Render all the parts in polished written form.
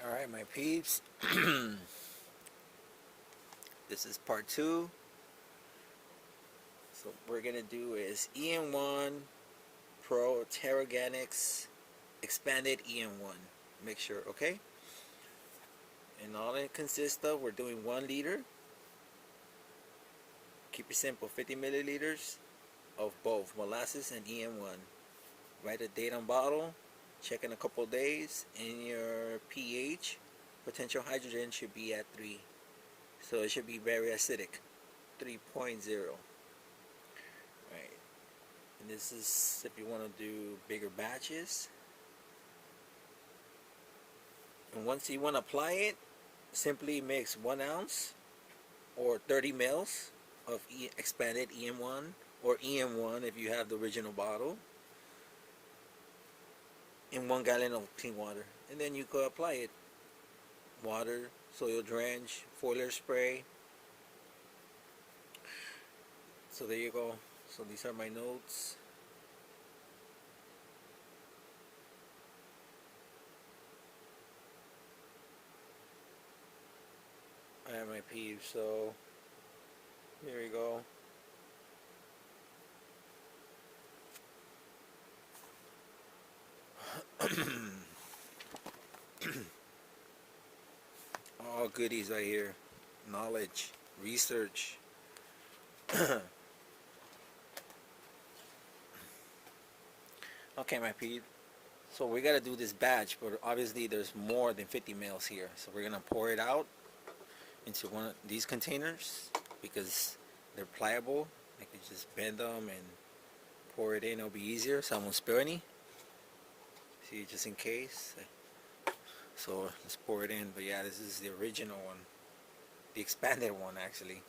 Alright, my peeps. This is part 2. So what we're gonna do is EM1 Pro TeraGanix expanded EM1 mixture, okay? And all it consists of, we're doing 1 liter. Keep it simple, 50 milliliters of both molasses and EM1. Write a date on bottle, check in a couple days, and your pH, potential hydrogen, should be at 3. So it should be very acidic, 3.0. Right. And this is if you want to do bigger batches. And once you want to apply it, simply mix 1 ounce or 30 mils of expanded EM1 or EM1 if you have the original bottle in 1 gallon of clean water, and then you could apply it. Water, soil drench, foliar spray. So there you go. So these are my notes. I have my peeves, so here we go. All goodies right here. Knowledge, research. Okay, my peep. So we gotta do this batch, but obviously there's more than 50 mils here. So we're gonna pour it out into one of these containers because they're pliable. I can just bend them and pour it in. It'll be easier, so I won't spill any. See, just in case. So let's pour it in. But yeah, this is the original one, the expanded one actually.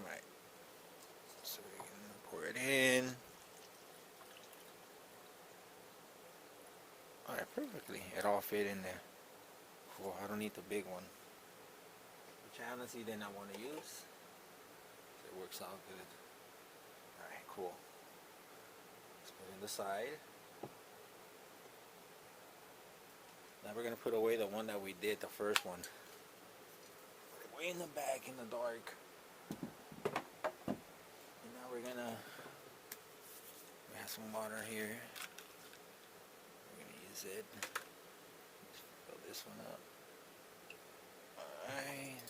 Right. So we're gonna pour it in. Alright, perfectly. It all fit in there. Cool. I don't need the big one, which I honestly did not want to use. So it works out good. Alright, cool. Let's put it in the side. Now we're gonna put away the one that we did, the first one. Put it way in the back in the dark. And now we have some water here. We're gonna use it. Let's fill this one up. Alright.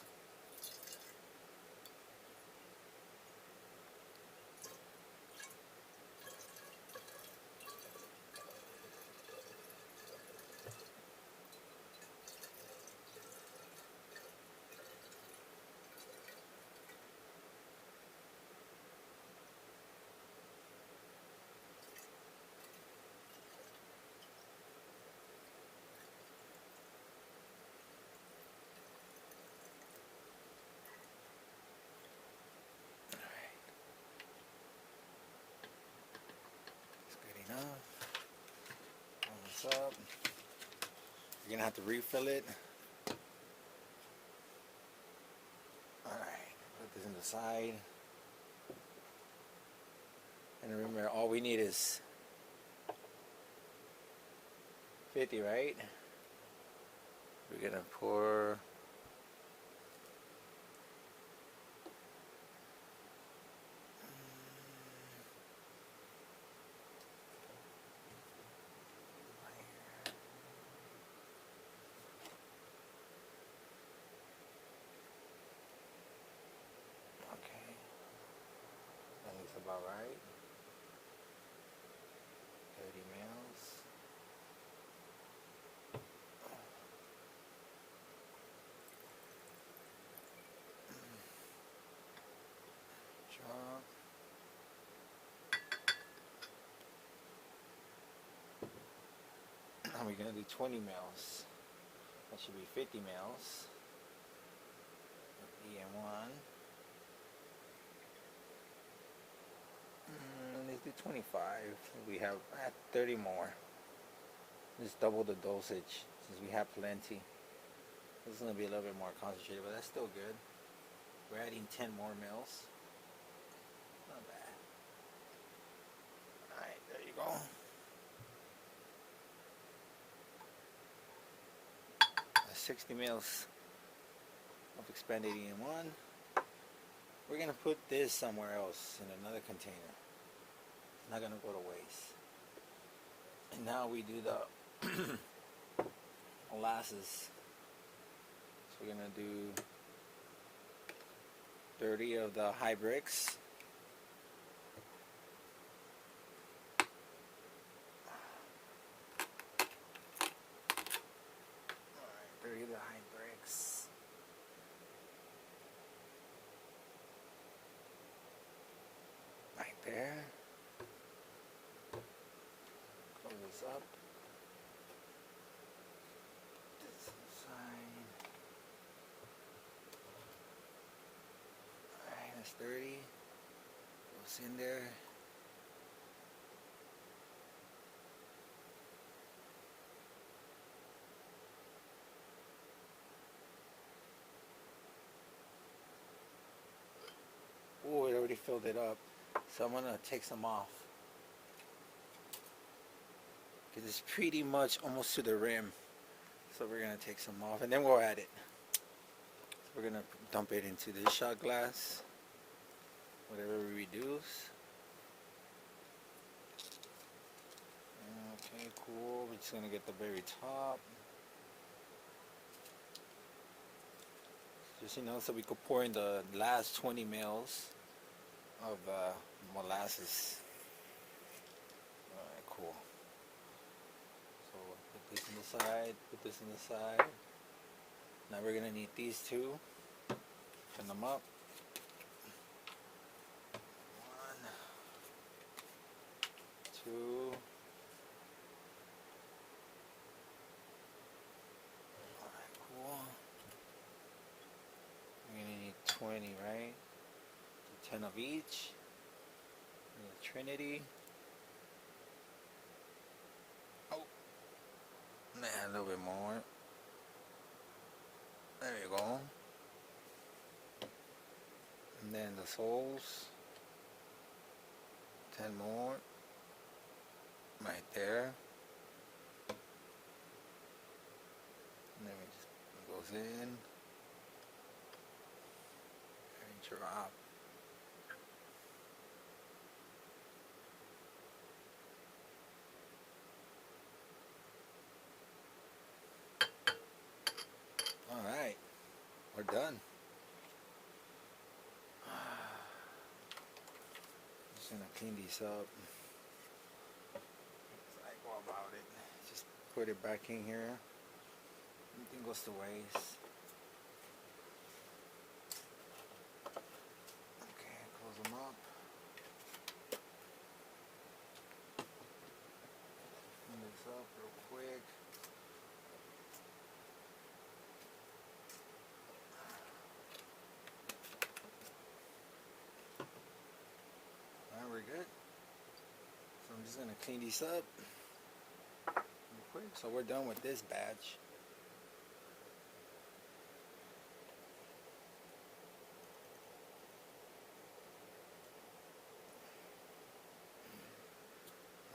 Up. You're gonna have to refill it. Alright, put this in the side. And remember, all we need is 50, right? We're gonna pour about right. 30 mils. Char. And we're gonna do 20 mils. That should be 50 mils. EM1. Let's do 25. We have 30 more. Just double the dosage since we have plenty. This is gonna be a little bit more concentrated, but that's still good. We're adding 10 more mils. Not bad. Alright, there you go. 60 mils of expanded EM1. We're gonna put this somewhere else in another container. It's not gonna go to waste. And now we do the molasses. So we're gonna do 30 of the high bricks. Alright, 30 of the high bricks. Right there. Close this up. This inside. Alright, that's 30. Goes in there. Oh, it already filled it up. So I'm gonna take some off. Because it's pretty much almost to the rim. So we're gonna take some off and then we'll add it. So we're gonna dump it into this shot glass. Whatever we reduce. Okay, cool. We're just gonna get the very top. Just, you know, so we could pour in the last 20 mils of molasses. Alright, cool. So put this in the side, put this in the side. Now we're gonna need these two. Turn them up. 1, 2. Alright, cool. We're gonna need 20, right? 10 of each. Trinity. Oh, man, a little bit more. There you go. And then the souls. 10 more. Right there. And then it just goes in. And drop. Alright, we're done. Just gonna clean these up. As I go about it, just put it back in here. Anything goes to waste. Okay, close them up. Clean this up real quick. We're good. So I'm just gonna clean these up real quick. So we're done with this batch.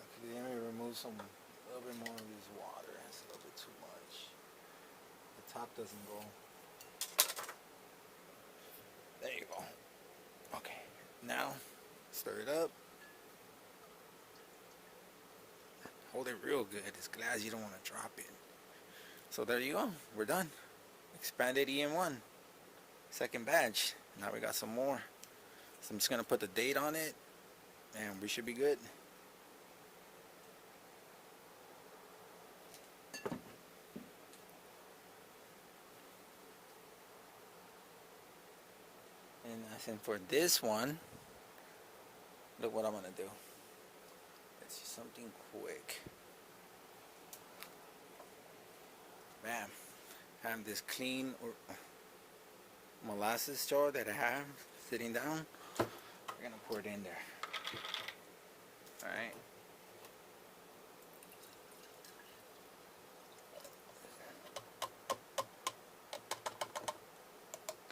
Okay, let me remove a little bit more of this water. That's a little bit too much. The top doesn't go. There you go. Okay, now stir it up. Hold it real good. It's glass, you don't want to drop it. So there you go. We're done. Expanded EM1. Second batch. Now we got some more. So I'm just going to put the date on it. And we should be good. And I think for this one, look what I'm going to do. Let's do something quick. Bam. Have this clean or molasses jar that I have sitting down. We're gonna pour it in there. Alright.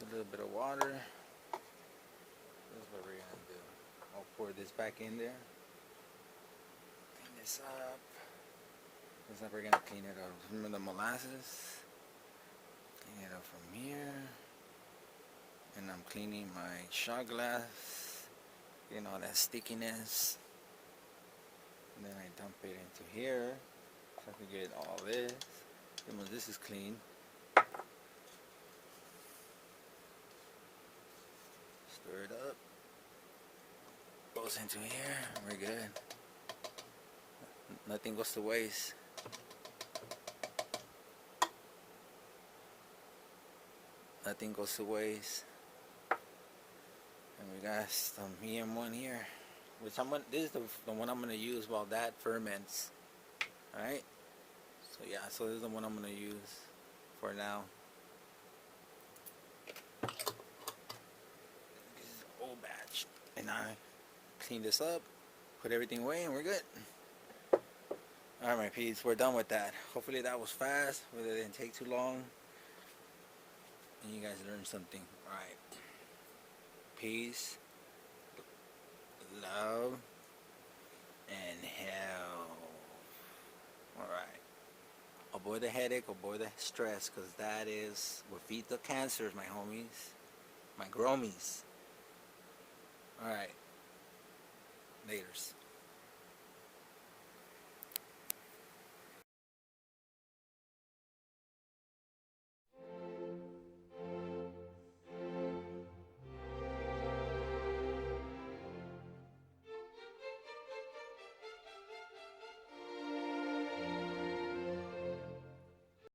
A little bit of water. This is what we're gonna do. I'll pour this back in there. Clean this up. This is how we're gonna clean it up. Remember the molasses? Clean it up from here. And I'm cleaning my shot glass. You know, that stickiness. And then I dump it into here. So I can get all this. And when this is clean. Stir it up. Goes into here. We're good. Nothing goes to waste. Nothing goes to waste. And we got some EM1 here, which this is the one I'm gonna use while that ferments. All right. So yeah, so this is the one I'm gonna use for now. This is an old batch, and I clean this up, put everything away, and we're good. All right, my peeps, we're done with that. Hopefully that was fast. Whether it didn't take too long, and you guys learned something. All right. Peace, love, and health. Alright. Avoid the headache, avoid the stress, because that is what feeds the cancers, my homies. My gromies. Alright. Laters.